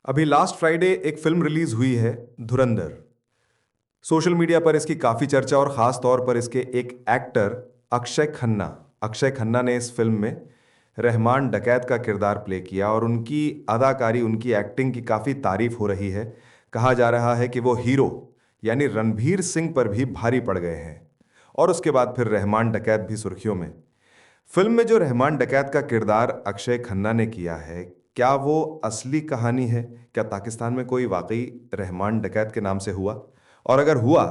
अभी last Friday एक film release हुई है, धुरंधर। सोशल मीडिया पर इसकी काफी चर्चा और खास तौर पर इसके एक एक्टर अक्षय खन्ना ने इस फिल्म में रहमान डकैत का किरदार प्ले किया और उनकी अदाकारी, उनकी एक्टिंग की काफी तारीफ हो रही है। कहा जा रहा है कि वो हीरो यानी रणबीर सिंह पर भी भारी पड़ गए हैं। और उसके बाद फिर रहमान डकैत भी सुर्खियों में। फिल्म में जो रहमान डकैत का किरदार अक्षय खन्ना ने किया है, क्या वो असली कहानी है? क्या पाकिस्तान में कोई वाकई रहमान डकैत के नाम से हुआ? और अगर हुआ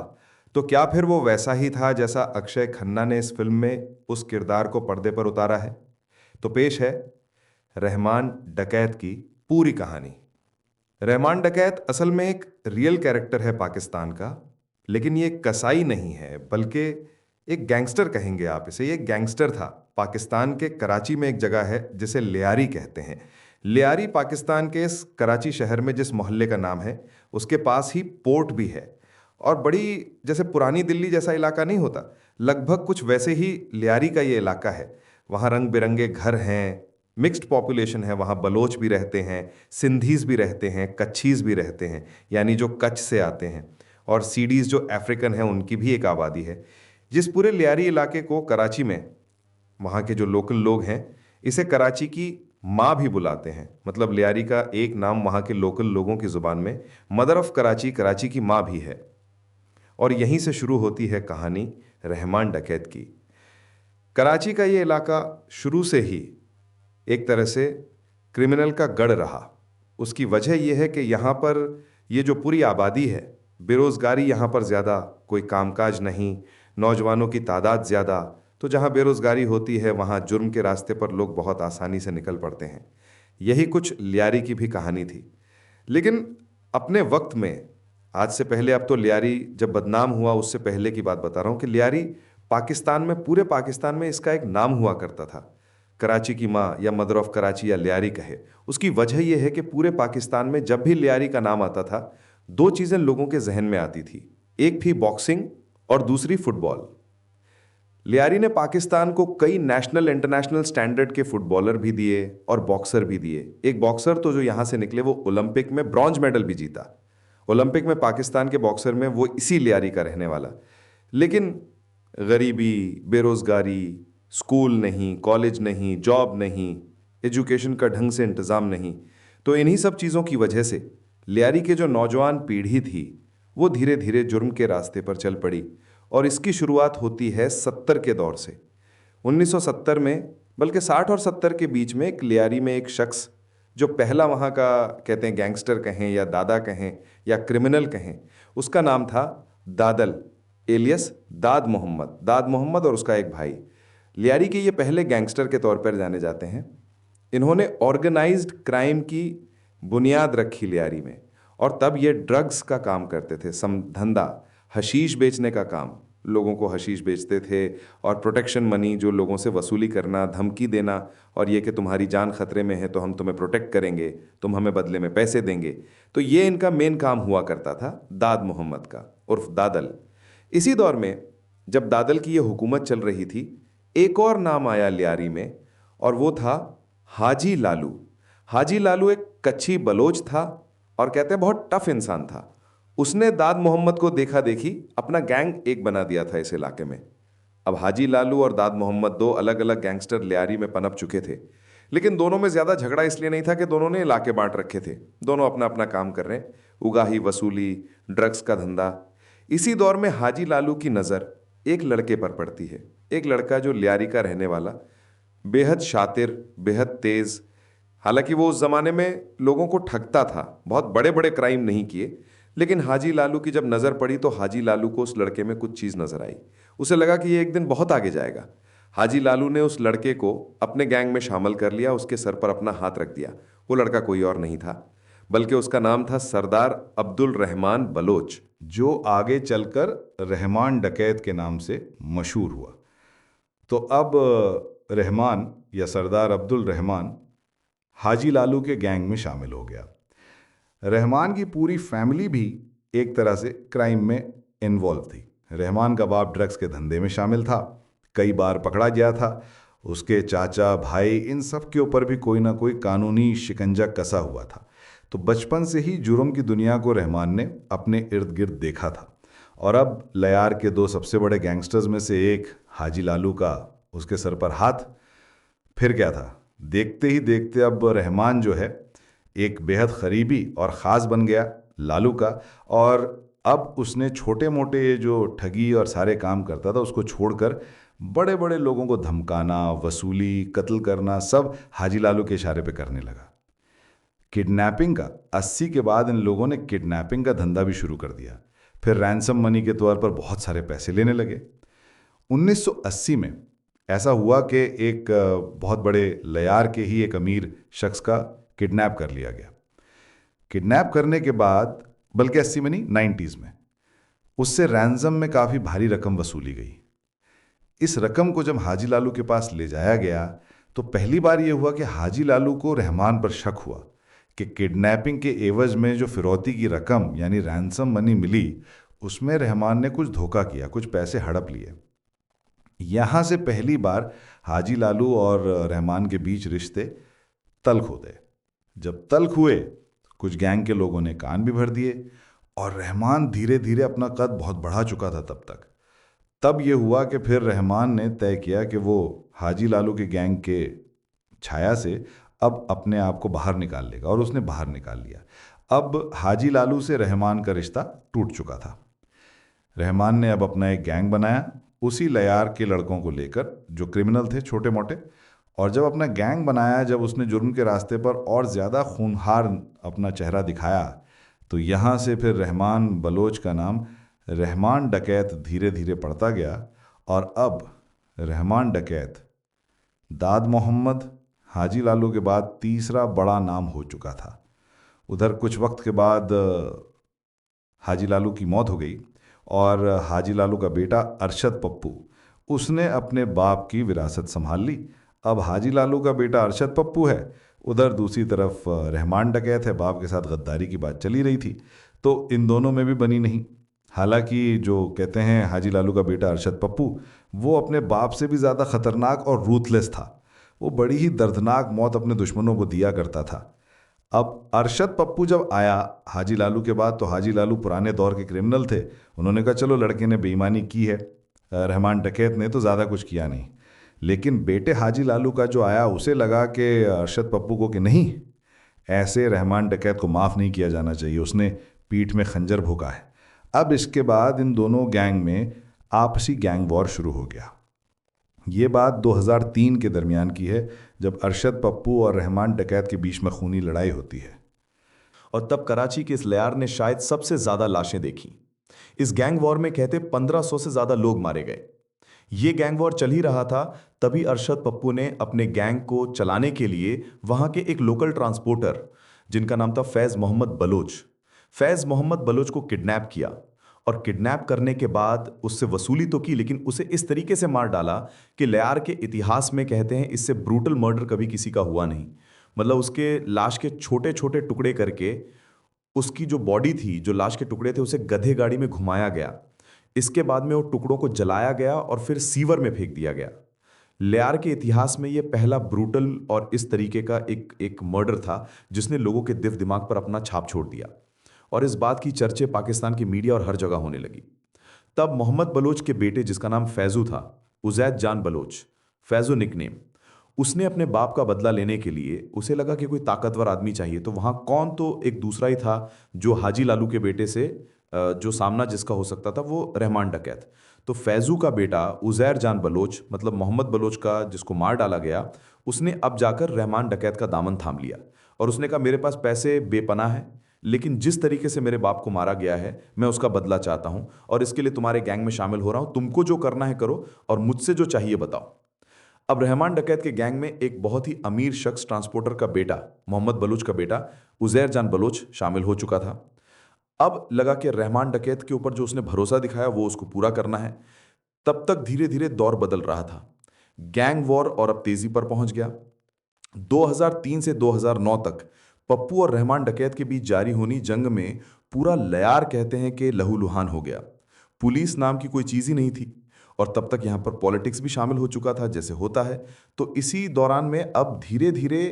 तो क्या फिर वो वैसा ही था जैसा अक्षय खन्ना ने इस फिल्म में उस किरदार को पर्दे पर उतारा है? तो पेश है रहमान डकैत की पूरी कहानी। रहमान डकैत असल में एक रियल कैरेक्टर है पाकिस्तान का, लेकिन ये कसाई नहीं है बल्कि एक गैंगस्टर कहेंगे आप इसे। ये गैंगस्टर था। पाकिस्तान के कराची में एक जगह है जिसे लियारी कहते हैं। लियारी पाकिस्तान के इस कराची शहर में जिस मोहल्ले का नाम है, उसके पास ही पोर्ट भी है। और बड़ी जैसे पुरानी दिल्ली जैसा इलाका नहीं होता, लगभग कुछ वैसे ही लियारी का ये इलाका है। वहाँ रंग बिरंगे घर हैं, मिक्स्ड पॉपुलेशन है। वहाँ बलोच भी रहते हैं, सिंधीज भी रहते हैं, कच्छीज भी रहते हैं, यानी जो कच्छ से आते हैं। और सीडीज जो अफ्रीकन हैं, उनकी भी एक आबादी है। जिस पूरे लियारी इलाके को कराची में वहाँ के जो लोकल लोग हैं, इसे कराची की माँ भी बुलाते हैं। मतलब लियारी का एक नाम वहाँ के लोकल लोगों की ज़ुबान में मदर ऑफ कराची, कराची की माँ भी है। और यहीं से शुरू होती है कहानी रहमान डकैत की। कराची का ये इलाका शुरू से ही एक तरह से क्रिमिनल का गढ़ रहा। उसकी वजह यह है कि यहाँ पर ये जो पूरी आबादी है, बेरोज़गारी यहाँ पर ज़्यादा, कोई कामकाज नहीं, नौजवानों की तादाद ज़्यादा। तो जहाँ बेरोज़गारी होती है वहाँ जुर्म के रास्ते पर लोग बहुत आसानी से निकल पड़ते हैं। यही कुछ लियारी की भी कहानी थी। लेकिन अपने वक्त में, आज से पहले, अब तो लियारी जब बदनाम हुआ उससे पहले की बात बता रहा हूँ कि लियारी पाकिस्तान में, पूरे पाकिस्तान में इसका एक नाम हुआ करता था। कराची की माँ या मदर ऑफ कराची या लियारी कहे। उसकी वजह यह है कि पूरे पाकिस्तान में जब भी लियारी का नाम आता था, दो चीज़ें लोगों के जहन में आती थी। एक थी बॉक्सिंग और दूसरी फुटबॉल। लियारी ने पाकिस्तान को कई नेशनल इंटरनेशनल स्टैंडर्ड के फुटबॉलर भी दिए और बॉक्सर भी दिए। एक बॉक्सर तो जो यहाँ से निकले वो ओलंपिक में ब्रॉन्ज मेडल भी जीता। ओलंपिक में पाकिस्तान के बॉक्सर में वो इसी लियारी का रहने वाला। लेकिन गरीबी, बेरोज़गारी, स्कूल नहीं, कॉलेज नहीं, जॉब नहीं, एजुकेशन का ढंग से इंतज़ाम नहीं, तो इन्हीं सब चीज़ों की वजह से लियारी के जो नौजवान पीढ़ी थी वो धीरे धीरे जुर्म के रास्ते पर चल पड़ी। और इसकी शुरुआत होती है 70 के दौर से। 1970 में, बल्कि 60 और 70 के बीच में, एक लियारी में एक शख्स जो पहला वहाँ का, कहते हैं गैंगस्टर कहें या दादा कहें या क्रिमिनल कहें, उसका नाम था दादल, एलियस दाद मोहम्मद और उसका एक भाई। लियारी के ये पहले गैंगस्टर के तौर पर जाने जाते हैं। इन्होंने ऑर्गेनाइज्ड क्राइम की बुनियाद रखी लियारी में। और तब ये ड्रग्स का काम करते थे, समधंधा, हशीश बेचने का काम। लोगों को हशीश बेचते थे और प्रोटेक्शन मनी, जो लोगों से वसूली करना, धमकी देना, और ये कि तुम्हारी जान खतरे में है तो हम तुम्हें प्रोटेक्ट करेंगे, तुम हमें बदले में पैसे देंगे। तो ये इनका मेन काम हुआ करता था, दाद मोहम्मद का, उर्फ दादल। इसी दौर में जब दादल की ये हुकूमत चल रही थी, एक और नाम आया लियारी में, और वो था हाजी लालू। हाजी लालू एक कच्ची बलोच था और कहते हैं बहुत टफ इंसान था। उसने दाद मोहम्मद को देखा देखी अपना गैंग एक बना दिया था इस इलाके में। अब हाजी लालू और दाद मोहम्मद दो अलग अलग गैंगस्टर लियारी में पनप चुके थे, लेकिन दोनों में ज़्यादा झगड़ा इसलिए नहीं था कि दोनों ने इलाके बांट रखे थे। दोनों अपना अपना काम कर रहे हैं, उगाही, वसूली, ड्रग्स का धंधा। इसी दौर में हाजी लालू की नज़र एक लड़के पर पड़ती है। एक लड़का जो लियारी का रहने वाला, बेहद शातिर, बेहद तेज़। हालांकि वो उस ज़माने में लोगों को ठगता था, बहुत बड़े बड़े क्राइम नहीं किए। लेकिन हाजी लालू की जब नज़र पड़ी तो हाजी लालू को उस लड़के में कुछ चीज़ नज़र आई। उसे लगा कि ये एक दिन बहुत आगे जाएगा। हाजी लालू ने उस लड़के को अपने गैंग में शामिल कर लिया, उसके सर पर अपना हाथ रख दिया। वो लड़का कोई और नहीं था, बल्कि उसका नाम था सरदार अब्दुल रहमान बलोच, जो आगे चलकर रहमान डकैत के नाम से मशहूर हुआ। तो अब रहमान या सरदार अब्दुल रहमान हाजी लालू के गैंग में शामिल हो गया। रहमान की पूरी फैमिली भी एक तरह से क्राइम में इन्वॉल्व थी। रहमान का बाप ड्रग्स के धंधे में शामिल था, कई बार पकड़ा गया था। उसके चाचा, भाई, इन सब के ऊपर भी कोई ना कोई कानूनी शिकंजा कसा हुआ था। तो बचपन से ही जुर्म की दुनिया को रहमान ने अपने इर्द गिर्द देखा था। और अब लयार के दो सबसे बड़े गैंगस्टर्स में से एक हाजी लालू का उसके सर पर हाथ। फिर क्या था, देखते ही देखते अब रहमान जो है एक बेहद करीबी और ख़ास बन गया लालू का। और अब उसने छोटे मोटे जो ठगी और सारे काम करता था उसको छोड़कर बड़े बड़े लोगों को धमकाना, वसूली, कत्ल करना सब हाजी लालू के इशारे पे करने लगा। किडनैपिंग का 80 के बाद इन लोगों ने किडनैपिंग का धंधा भी शुरू कर दिया। फिर रैंसम मनी के तौर पर बहुत सारे पैसे लेने लगे। 1980 में ऐसा हुआ कि एक बहुत बड़े लयार के ही एक अमीर शख्स का किडनैप कर लिया गया। किडनैप करने के बाद, बल्कि 80 में नहीं, 90s में उससे रैंसम में काफ़ी भारी रकम वसूली गई। इस रकम को जब हाजी लालू के पास ले जाया गया तो पहली बार यह हुआ कि हाजी लालू को रहमान पर शक हुआ कि किडनैपिंग के एवज में जो फिरौती की रकम यानी रैंसम मनी मिली उसमें रहमान ने कुछ धोखा किया, कुछ पैसे हड़प लिए। यहां से पहली बार हाजी लालू और रहमान के बीच रिश्ते तल्ख होते। जब तल्ख हुए, कुछ गैंग के लोगों ने कान भी भर दिए और रहमान धीरे धीरे अपना कद बहुत बढ़ा चुका था तब यह हुआ कि फिर रहमान ने तय किया कि वो हाजी लालू के गैंग के छाया से अब अपने आप को बाहर निकाल लेगा, और उसने बाहर निकाल लिया। अब हाजी लालू से रहमान का रिश्ता टूट चुका था। रहमान ने अब अपना एक गैंग बनाया उसी लयार के लड़कों को लेकर जो क्रिमिनल थे छोटे मोटे। और जब अपना गैंग बनाया, जब उसने जुर्म के रास्ते पर और ज़्यादा खूंखार अपना चेहरा दिखाया, तो यहाँ से फिर रहमान बलोच का नाम रहमान डकैत धीरे धीरे पड़ता गया। और अब रहमान डकैत दाद मोहम्मद हाजी लालू के बाद तीसरा बड़ा नाम हो चुका था। उधर कुछ वक्त के बाद हाजी लालू की मौत हो गई और हाजी लालू का बेटा अरशद पप्पू, उसने अपने बाप की विरासत संभाल ली। अब हाजी लालू का बेटा अरशद पप्पू है, उधर दूसरी तरफ रहमान डकैत है। बाप के साथ गद्दारी की बात चली रही थी तो इन दोनों में भी बनी नहीं। हालांकि जो कहते हैं हाजी लालू का बेटा अरशद पप्पू, वो अपने बाप से भी ज़्यादा खतरनाक और रूथलेस था। वो बड़ी ही दर्दनाक मौत अपने दुश्मनों को दिया करता था। अब अरशद पप्पू जब आया हाजी लालू के बाद, तो हाजी लालू पुराने दौर के क्रिमिनल थे। उन्होंने कहा चलो लड़के ने बेईमानी की है, रहमान डकैत ने तो ज़्यादा कुछ किया नहीं। लेकिन बेटे हाजी लालू का जो आया, उसे लगा कि अरशद पप्पू को कि नहीं, ऐसे रहमान डकैत को माफ़ नहीं किया जाना चाहिए, उसने पीठ में खंजर भोंका है। अब इसके बाद इन दोनों गैंग में आपसी गैंग वॉर शुरू हो गया। ये बात 2003 के दरमियान की है, जब अरशद पप्पू और रहमान डकैत के बीच में खूनी लड़ाई होती है। और तब कराची के इस लयार ने शायद सबसे ज्यादा लाशें देखी। इस गैंग वॉर में कहते 1500 से ज्यादा लोग मारे गए। ये गैंग वॉर चल ही रहा था, तभी अरशद पप्पू ने अपने गैंग को चलाने के लिए वहां के एक लोकल ट्रांसपोर्टर, जिनका नाम था फैज़ मोहम्मद बलोच, फैज़ मोहम्मद बलोच को किडनैप किया। और किडनैप करने के बाद उससे वसूली तो की, लेकिन उसे इस तरीके से मार डाला कि लयार के इतिहास में कहते हैं इससे ब्रूटल मर्डर कभी किसी का हुआ नहीं। मतलब उसके लाश के छोटे छोटे टुकड़े करके उसकी जो बॉडी थी, जो लाश के टुकड़े थे, उसे गधे गाड़ी में घुमाया गया। इसके बाद में वो टुकड़ों को जलाया गया और फिर सीवर में फेंक दिया गया। लयार के इतिहास में ये पहला ब्रूटल और इस तरीके का एक मर्डर था जिसने लोगों के दिल दिमाग पर अपना छाप छोड़ दिया। और इस बात की चर्चे पाकिस्तान की मीडिया और हर जगह होने लगी। तब मोहम्मद बलोच के बेटे, जिसका नाम फैजू था, उजैद जान बलोच, फैजू निकनेम, उसने अपने बाप का बदला लेने के लिए, उसे लगा कि कोई ताकतवर आदमी चाहिए। तो वहाँ कौन, तो एक दूसरा ही था जो हाजी लालू के बेटे से जो सामना जिसका हो सकता था, वो रहमान डकैत। तो फैजू का बेटा उजैर जान बलोच, मतलब मोहम्मद बलोच का जिसको मार डाला गया, उसने अब जाकर रहमान डकैत का दामन थाम लिया। और उसने कहा मेरे पास पैसे बेपनाह है, लेकिन जिस तरीके से मेरे बाप को मारा गया है मैं उसका बदला चाहता हूं, और इसके लिए तुम्हारे गैंग में शामिल हो रहा हूं। तुमको जो करना है करो और मुझसे जो चाहिए बताओ। अब रहमान डकैत के गैंग में एक बहुत ही अमीर शख्स, ट्रांसपोर्टर का बेटा, मोहम्मद बलूच का बेटा उजैर जान बलोच शामिल हो चुका था। अब लगा कि रहमान डकैत के ऊपर जो उसने भरोसा दिखाया वो उसको पूरा करना है। तब तक धीरे धीरे दौर बदल रहा था। गैंग वॉर और अब तेजी पर पहुंच गया। 2003 से 2009 तक पप्पू और रहमान डकैत के बीच जारी होनी जंग में पूरा लयार कहते हैं कि लहूलुहान हो गया। पुलिस नाम की कोई चीज ही नहीं थी, और तब तक यहां पर पॉलिटिक्स भी शामिल हो चुका था जैसे होता है। तो इसी दौरान में अब धीरे धीरे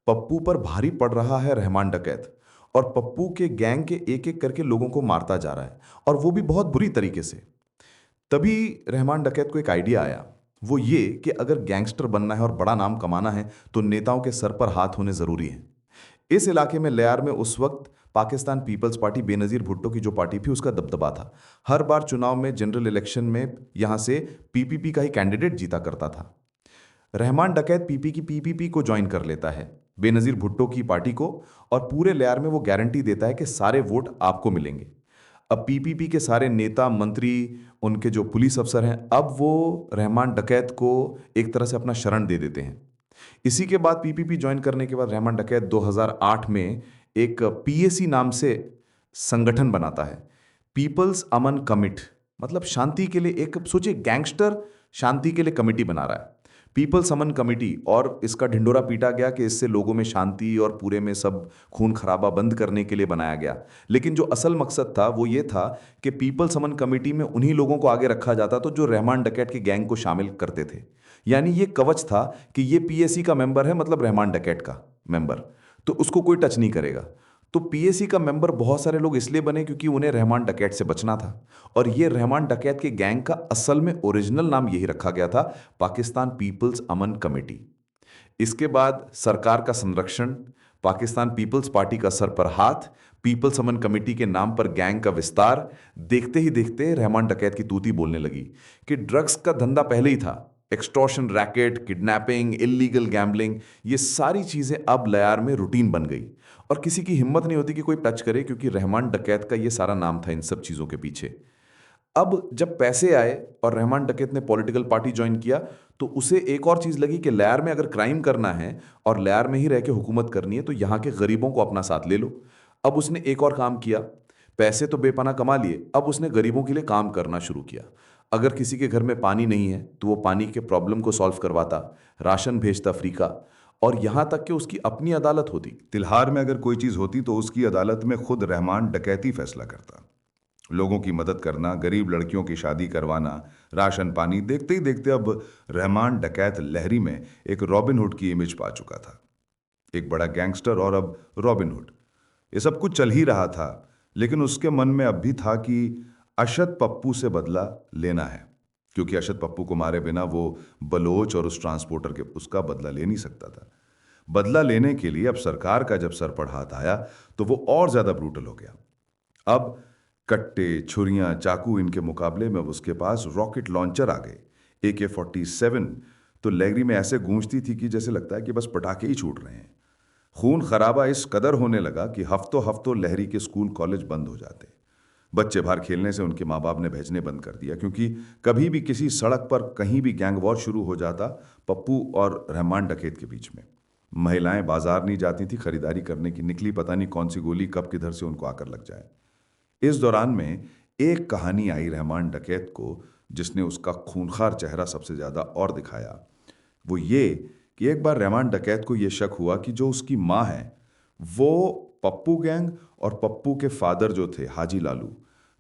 पप्पू पर भारी पड़ रहा है रहमान डकैत, और पप्पू के गैंग के एक एक करके लोगों को मारता जा रहा है, और वो भी बहुत बुरी तरीके से। तभी रहमान डकैत को एक आइडिया आया। वो ये कि अगर गैंगस्टर बनना है और बड़ा नाम कमाना है तो नेताओं के सर पर हाथ होने जरूरी है। इस इलाके में लयार में उस वक्त पाकिस्तान पीपल्स पार्टी, बेनजीर भुट्टो की जो पार्टी थी, उसका दबदबा था। हर बार चुनाव में, जनरल इलेक्शन में यहां से पीपीपी का ही कैंडिडेट जीता करता था। रहमान डकैत पीपीपी को ज्वाइन कर लेता है, बेनजीर भुट्टो की पार्टी को, और पूरे लयार में वो गारंटी देता है कि सारे वोट आपको मिलेंगे। अब पीपीपी के सारे नेता, मंत्री, उनके जो पुलिस अफसर हैं, अब वो रहमान डकैत को एक तरह से अपना शरण दे देते हैं। इसी के बाद पीपीपी ज्वाइन करने के बाद रहमान डकैत 2008 में एक पीएसी नाम से संगठन बनाता है, पीपल्स अमन कमिट। मतलब शांति के लिए एक, सोचिए, गैंगस्टर शांति के लिए कमेटी बना रहा है, पीपल्स अमन कमेटी। और इसका ढिंडोरा पीटा गया कि इससे लोगों में शांति और पूरे में सब खून खराबा बंद करने के लिए बनाया गया। लेकिन जो असल मकसद था वो ये था कि पीपल्स अमन कमेटी में उन्हीं लोगों को आगे रखा जाता तो जो रहमान डकैत के गैंग को शामिल करते थे। यानी ये कवच था कि ये पीएसी का मेंबर है, मतलब रहमान डकैत का मेंबर, तो उसको कोई टच नहीं करेगा। तो पीएसी का मेंबर बहुत सारे लोग इसलिए बने क्योंकि उन्हें रहमान डकैत से बचना था। और ये रहमान डकैत के गैंग का असल में ओरिजिनल नाम यही रखा गया था, पाकिस्तान पीपल्स अमन कमेटी। इसके बाद सरकार का संरक्षण, पाकिस्तान पीपल्स पार्टी का सर पर हाथ, पीपल्स अमन कमेटी के नाम पर गैंग का विस्तार, देखते ही देखते रहमान डकैत की तूती बोलने लगी कि ड्रग्स का धंधा पहले ही था, extortion racket, kidnapping, illegal gambling, ये सारी चीजें अब लयार में रूटीन बन गई। और किसी की हिम्मत नहीं होती कि कोई टच करे, क्योंकि रहमान डकैत का ये सारा नाम था इन सब चीजों के पीछे। अब जब पैसे आए और रहमान डकैत ने पॉलिटिकल पार्टी ज्वाइन किया, तो उसे एक और चीज लगी कि लयार में अगर क्राइम करना है और लयार में ही रह के हुकूमत करनी है तो यहाँ के गरीबों को अपना साथ ले लो। अब उसने एक और काम किया, पैसे तो बेपना कमा लिए, अब उसने गरीबों के लिए काम करना शुरू किया। अगर किसी के घर में पानी नहीं है तो वो पानी के प्रॉब्लम को सॉल्व करवाता, राशन भेजता फ्री का, और यहां तक कि उसकी अपनी अदालत होती। तिल्हार में अगर कोई चीज होती तो उसकी अदालत में खुद रहमान डकैती फैसला करता। लोगों की मदद करना, गरीब लड़कियों की शादी करवाना, राशन पानी, देखते ही देखते अब रहमान डकैत लहरी में एक रॉबिन हुड की इमेज पा चुका था। एक बड़ा गैंगस्टर और अब रॉबिन हुड। ये सब कुछ चल ही रहा था, लेकिन उसके मन में अब भी था कि अशद पप्पू से बदला लेना है, क्योंकि अशद पप्पू को मारे बिना वो बलोच और उस ट्रांसपोर्टर के उसका बदला ले नहीं सकता था। बदला लेने के लिए अब सरकार का जब सर पर हाथ आया तो वो और ज्यादा ब्रूटल हो गया। अब कट्टे, छुरियां, चाकू, इनके मुकाबले में उसके पास रॉकेट लॉन्चर आ गए, AK-47। तो लहरी में ऐसे गूंजती थी कि जैसे लगता है कि बस पटाखे ही छूट रहे हैं। खून खराबा इस कदर होने लगा कि हफ्तों हफ्तों लहरी के स्कूल कॉलेज बंद हो जाते। बच्चे बाहर खेलने से उनके माँ बाप ने भेजने बंद कर दिया, क्योंकि कभी भी किसी सड़क पर कहीं भी गैंग वॉर शुरू हो जाता पप्पू और रहमान डकैत के बीच में। महिलाएं बाजार नहीं जाती थी खरीदारी करने की, निकली पता नहीं कौन सी गोली कब किधर से उनको आकर लग जाए। इस दौरान में एक कहानी आई रहमान डकैत को, जिसने उसका खूंखार चेहरा सबसे ज्यादा और दिखाया। वो ये कि एक बार रहमान डकैत को यह शक हुआ कि जो उसकी माँ है वो पप्पू गैंग और पप्पू के फादर जो थे हाजी लालू,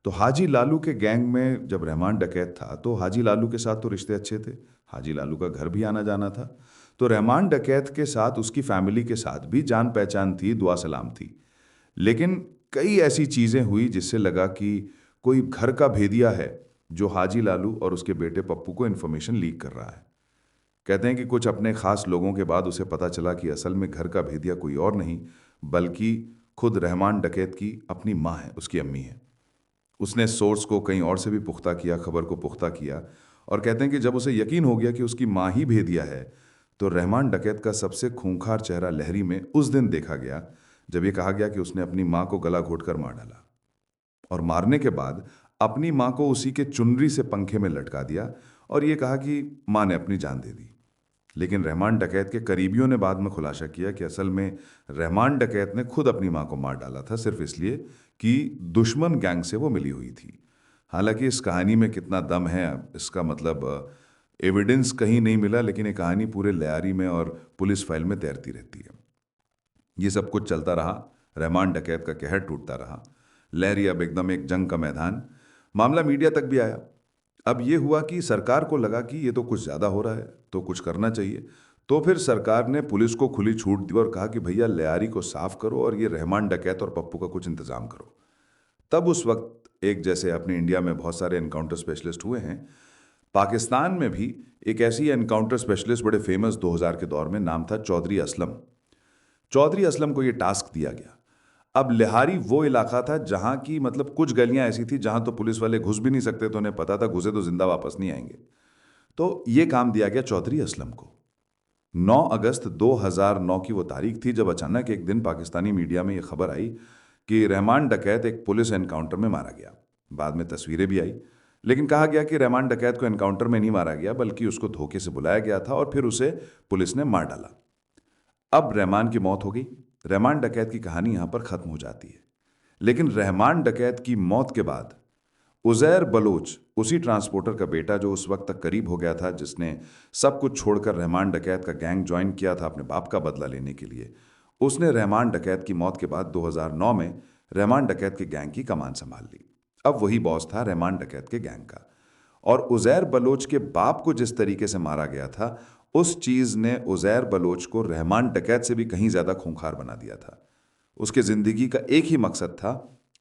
तो हाजी लालू के गैंग में जब रहमान डकैत था तो हाजी लालू के साथ तो रिश्ते अच्छे थे, हाजी लालू का घर भी आना जाना था। तो रहमान डकैत के साथ, उसकी फैमिली के साथ भी जान पहचान थी, दुआ सलाम थी। लेकिन कई ऐसी चीजें हुई जिससे लगा कि कोई घर का भेदिया है जो हाजी लालू और उसके बेटे पप्पू को इन्फॉर्मेशन लीक कर रहा है। कहते हैं कि कुछ अपने खास लोगों के बाद उसे पता चला कि असल में घर का भेदिया कोई और नहीं बल्कि खुद रहमान डकैत की अपनी माँ है, उसकी अम्मी है। उसने सोर्स को कहीं और से भी पुख्ता किया, खबर को पुख्ता किया, और कहते हैं कि जब उसे यकीन हो गया कि उसकी माँ ही भेदिया है तो रहमान डकैत का सबसे खूंखार चेहरा लहरी में उस दिन देखा गया जब ये कहा गया कि उसने अपनी माँ को गला घोटकर मार डाला, और मारने के बाद अपनी माँ को उसी के चुनरी से पंखे में लटका दिया और ये कहा कि माँ ने अपनी जान दे दी। लेकिन रहमान डकैत के करीबियों ने बाद में खुलासा किया कि असल में रहमान डकैत ने खुद अपनी माँ को मार डाला था, सिर्फ इसलिए कि दुश्मन गैंग से वो मिली हुई थी। हालांकि इस कहानी में कितना दम है इसका मतलब एविडेंस कहीं नहीं मिला, लेकिन ये कहानी पूरे लयारी में और पुलिस फाइल में तैरती रहती है। ये सब कुछ चलता रहा, रहमान डकैत का कहर टूटता रहा। लहरी अब एकदम एक जंग का मैदान। मामला मीडिया तक भी आया। अब ये हुआ कि सरकार को लगा कि ये तो कुछ ज़्यादा हो रहा है, तो कुछ करना चाहिए। तो फिर सरकार ने पुलिस को खुली छूट दी और कहा कि भैया लियारी को साफ करो और ये रहमान डकैत और पप्पू का कुछ इंतजाम करो। तब उस वक्त एक, जैसे अपने इंडिया में बहुत सारे एनकाउंटर स्पेशलिस्ट हुए हैं, पाकिस्तान में भी एक ऐसी एनकाउंटर स्पेशलिस्ट बड़े फेमस 2000 के दौर में, नाम था चौधरी असलम। चौधरी असलम को यह टास्क दिया गया। अब लिहारी वो इलाका था जहां की मतलब कुछ गलियां ऐसी थी जहां तो पुलिस वाले घुस भी नहीं सकते, तो उन्हें पता था घुसे तो जिंदा वापस नहीं आएंगे। तो ये काम दिया गया चौधरी असलम को। 9 अगस्त 2009 की वो तारीख थी जब अचानक एक दिन पाकिस्तानी मीडिया में ये खबर आई कि रहमान डकैत एक पुलिस एनकाउंटर में मारा गया। बाद में तस्वीरें भी आई, लेकिन कहा गया कि रहमान डकैत को एनकाउंटर में नहीं मारा गया, बल्कि उसको धोखे से बुलाया गया था और फिर उसे पुलिस ने मार डाला। अब रहमान की मौत हो गई। रहमान डकैत की कहानी यहां पर खत्म हो जाती है। लेकिन रहमान डकैत की मौत के बाद उजैर बलोच, उसी ट्रांसपोर्टर का बेटा जो उस वक्त तक करीब हो गया था, जिसने सब कुछ छोड़कर रहमान डकैत का गैंग ज्वाइन किया था अपने बाप का बदला लेने के लिए, उसने रहमान डकैत की मौत के बाद 2009 में रहमान डकैत के गैंग की कमान संभाल ली। अब वही बॉस था रहमान डकैत के गैंग का। और उजैर बलोच के बाप को जिस तरीके से मारा गया था, उस चीज ने उजैर बलोच को रहमान डकैत से भी कहीं ज्यादा खूंखार बना दिया था। उसके जिंदगी का एक ही मकसद था,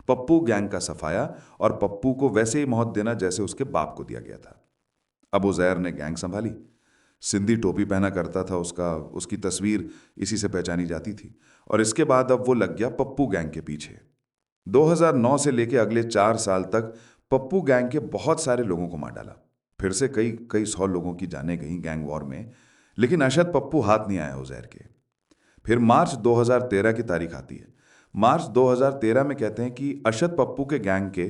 पप्पू गैंग का सफाया, और पप्पू को वैसे ही मौत देना जैसे उसके बाप को दिया गया था। अब उजैर ने गैंग संभाली। सिंधी टोपी पहना करता था, उसकी तस्वीर इसी से पहचानी जाती थी। और इसके बाद अब वो लग गया पप्पू गैंग के पीछे। 2009 से लेके अगले 4 साल तक पप्पू गैंग के बहुत सारे लोगों को मार डाला। फिर से कई कई 100 लोगों की जानें गई गैंग वॉर में, लेकिन अशद पप्पू हाथ नहीं आया उजैर के। फिर मार्च 2013 की तारीख आती है। मार्च 2013 में कहते हैं कि अशद पप्पू के गैंग के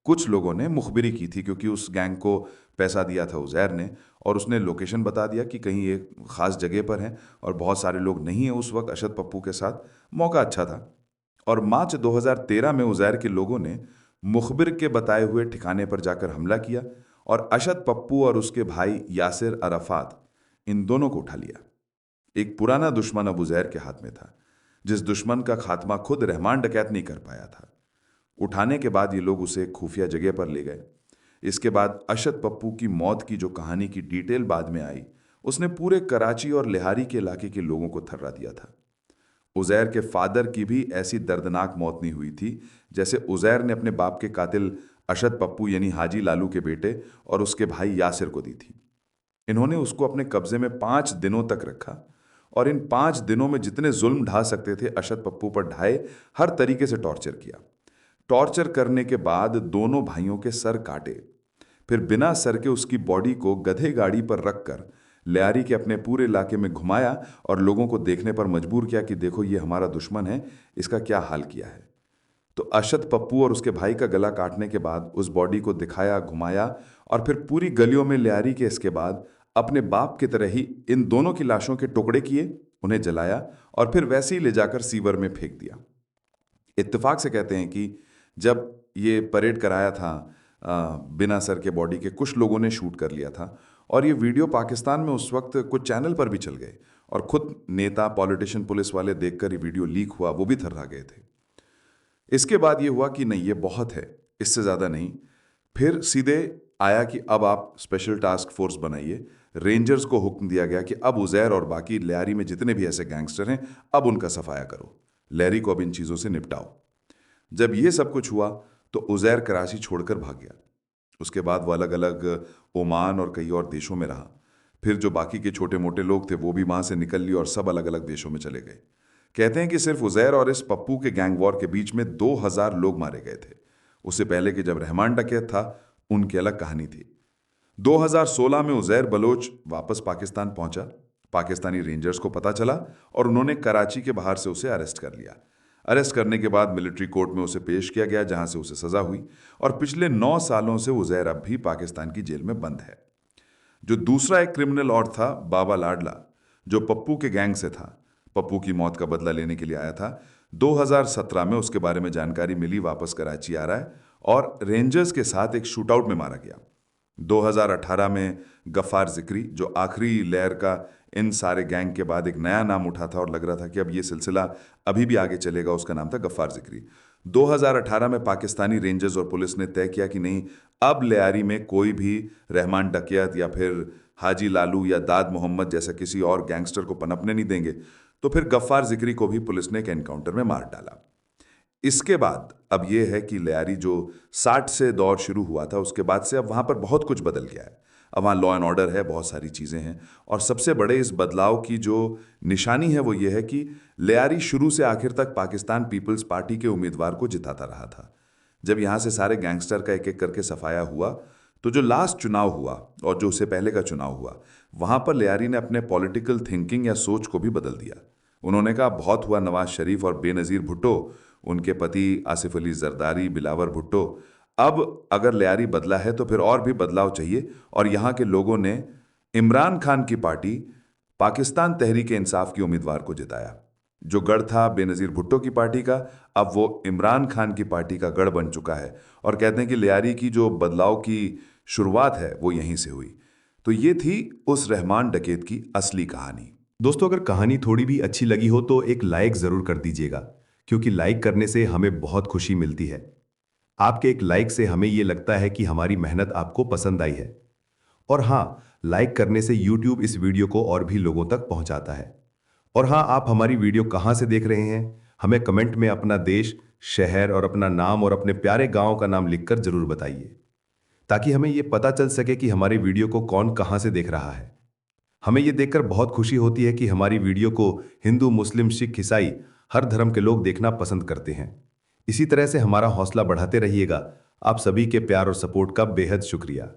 कुछ लोगों ने मुखबिरी की थी, क्योंकि उस गैंग को पैसा दिया था उजैर ने, और उसने लोकेशन बता दिया कि कहीं एक खास जगह पर है और बहुत सारे लोग नहीं हैं उस वक्त अशद पप्पू के साथ। मौका अच्छा था। और मार्च 2013 में उजैर के लोगों ने मुखबिर के बताए हुए ठिकाने पर जाकर हमला किया और अशद पप्पू और उसके भाई यासिर अराफात, इन दोनों को उठा लिया। एक पुराना दुश्मन अब उजैर के हाथ में था, जिस दुश्मन का खात्मा खुद रहमान डकैत नहीं कर पाया था। उठाने के बाद ये लोग उसे खुफिया जगह पर ले गए। इसके बाद अशद पप्पू की मौत की जो कहानी की डिटेल बाद में आई, उसने पूरे कराची और लिहारी के इलाके के लोगों को थर्रा दिया था। उजैर के फादर की भी ऐसी दर्दनाक मौत नहीं हुई थी जैसे उजैर ने अपने बाप के कातिल अशद पप्पू यानी हाजी लालू के बेटे और उसके भाई यासिर को दी थी। इन्होंने उसको अपने कब्जे में 5 दिनों तक रखा और इन 5 दिनों में जितने जुल्म ढा सकते थे अशद पप्पू पर ढाए, हर तरीके से टॉर्चर किया। टॉर्चर करने के बाद दोनों भाइयों के सर काटे, फिर बिना सर के उसकी बॉडी को गधे गाड़ी पर रखकर लियारी के अपने पूरे इलाके में घुमाया और लोगों को देखने पर मजबूर किया कि देखो ये हमारा दुश्मन है, इसका क्या हाल किया है। तो अशद पप्पू और उसके भाई का गला काटने के बाद उस बॉडी को दिखाया, घुमाया और फिर पूरी गलियों में लियारी के इसके बाद अपने बाप की तरह ही इन दोनों की लाशों के टुकड़े किए, उन्हें जलाया और फिर वैसे ही ले जाकर सीवर में फेंक दिया। इत्तेफाक से कहते हैं कि जब ये परेड कराया था बिना सर के बॉडी के, कुछ लोगों ने शूट कर लिया था और ये वीडियो पाकिस्तान में उस वक्त कुछ चैनल पर भी चल गए और खुद नेता, पॉलिटिशियन, पुलिस वाले देखकर ये वीडियो लीक हुआ, वो भी थर्रा गए थे। इसके बाद ये हुआ कि नहीं, ये बहुत है, इससे ज़्यादा नहीं। फिर सीधे आया कि अब आप स्पेशल टास्क फोर्स बनाइए। रेंजर्स को हुक्म दिया गया कि अब उजैर और बाकी लियारी में जितने भी ऐसे गैंगस्टर हैं, अब उनका सफाया करो, लियारी को अब इन चीज़ों से निपटाओ। जब ये सब कुछ हुआ तो उजैर कराची छोड़कर भाग गया। उसके बाद वो अलग अलग ओमान और कई और देशों में रहा। फिर जो बाकी के छोटे मोटे लोग थे वो भी वहाँ से निकल लिए और सब अलग अलग देशों में चले गए। कहते हैं कि सिर्फ उजैर और इस पप्पू के गैंग वॉर के बीच में 2000 लोग मारे गए थे। उससे पहले कि जब रहमान डकैत था, उनकी अलग कहानी थी। 2016 में उजैर बलोच वापस पाकिस्तान पहुंचा। पाकिस्तानी रेंजर्स को पता चला और उन्होंने कराची के बाहर से उसे अरेस्ट कर लिया। अरेस्ट करने के बाद मिलिट्री कोर्ट में उसे पेश किया गया, जहां से उसे सजा हुई और पिछले 9 सालों से उजैर अब भी पाकिस्तान की जेल में बंद है। जो दूसरा एक क्रिमिनल और था, बाबा लाडला, जो पप्पू के गैंग से था, पप्पू की मौत का बदला लेने के लिए आया था। 2017 में उसके बारे में जानकारी मिली, वापस कराची आ रहा है और रेंजर्स के साथ एक शूटआउट में मारा गया। 2018 में गफ्फार जिक्री, जो आखिरी लेयर का इन सारे गैंग के बाद एक नया नाम उठा था और लग रहा था कि अब ये सिलसिला अभी भी आगे चलेगा, उसका नाम था गफ्फार जिक्री। 2018 में पाकिस्तानी रेंजर्स और पुलिस ने तय किया कि नहीं, अब लियारी में कोई भी रहमान डकैत या फिर हाजी लालू या दाद मोहम्मद जैसा किसी और गैंगस्टर को पनपने नहीं देंगे, तो फिर गफ्फार जिक्री को भी पुलिस ने एक एनकाउंटर में मार डाला। इसके बाद अब यह है कि लियारी जो 60 से दौर शुरू हुआ था, उसके बाद से अब वहाँ पर बहुत कुछ बदल गया है। अब वहाँ लॉ एंड ऑर्डर है, बहुत सारी चीज़ें हैं, और सबसे बड़े इस बदलाव की जो निशानी है वो ये है कि लियारी शुरू से आखिर तक पाकिस्तान पीपल्स पार्टी के उम्मीदवार को जिताता रहा था। जब यहाँ से सारे गैंगस्टर का एक एक करके सफाया हुआ, तो जो लास्ट चुनाव हुआ और जो उससे पहले का चुनाव हुआ, वहाँ पर लियारी ने अपने पॉलिटिकल थिंकिंग या सोच को भी बदल दिया। उन्होंने कहा बहुत हुआ नवाज शरीफ और बेनज़ीर भुट्टो, उनके पति आसिफ अली जरदारी, बिलावर भुट्टो। अब अगर लियारी बदला है तो फिर और भी बदलाव चाहिए, और यहाँ के लोगों ने इमरान खान की पार्टी पाकिस्तान तहरीक इंसाफ की उम्मीदवार को जिताया। जो गढ़ था बेनज़ीर भुट्टो की पार्टी का, अब वो इमरान खान की पार्टी का गढ़ बन चुका है, और कहते हैं कि लियारी की जो बदलाव की शुरुआत है वो यहीं से हुई। तो ये थी उस रहमान डकैत की असली कहानी। दोस्तों, अगर कहानी थोड़ी भी अच्छी लगी हो तो एक लाइक ज़रूर कर दीजिएगा, क्योंकि लाइक करने से हमें बहुत खुशी मिलती है। आपके एक लाइक से हमें ये लगता है कि हमारी मेहनत आपको पसंद आई है। और हाँ, लाइक करने से YouTube इस वीडियो को और भी लोगों तक पहुंचाता है। और हाँ, आप हमारी वीडियो कहाँ से देख रहे हैं, हमें कमेंट में अपना देश, शहर और अपना नाम और अपने प्यारे गांव का नाम लिखकर जरूर बताइए, ताकि हमें ये पता चल सके कि हमारी वीडियो को कौन कहाँ से देख रहा है। हमें ये देखकर बहुत खुशी होती है कि हमारी वीडियो को हिंदू, मुस्लिम, सिख, ईसाई हर धर्म के लोग देखना पसंद करते हैं। इसी तरह से हमारा हौसला बढ़ाते रहिएगा। आप सभी के प्यार और सपोर्ट का बेहद शुक्रिया।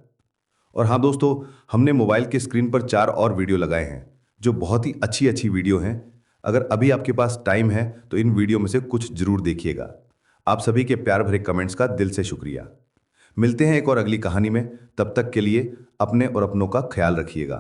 और हाँ दोस्तों, हमने मोबाइल की स्क्रीन पर 4 और वीडियो लगाए हैं जो बहुत ही अच्छी अच्छी वीडियो हैं। अगर अभी आपके पास टाइम है तो इन वीडियो में से कुछ जरूर देखिएगा। आप सभी के प्यार भरे कमेंट्स का दिल से शुक्रिया। मिलते हैं एक और अगली कहानी में। तब तक के लिए अपने और अपनों का ख्याल रखिएगा।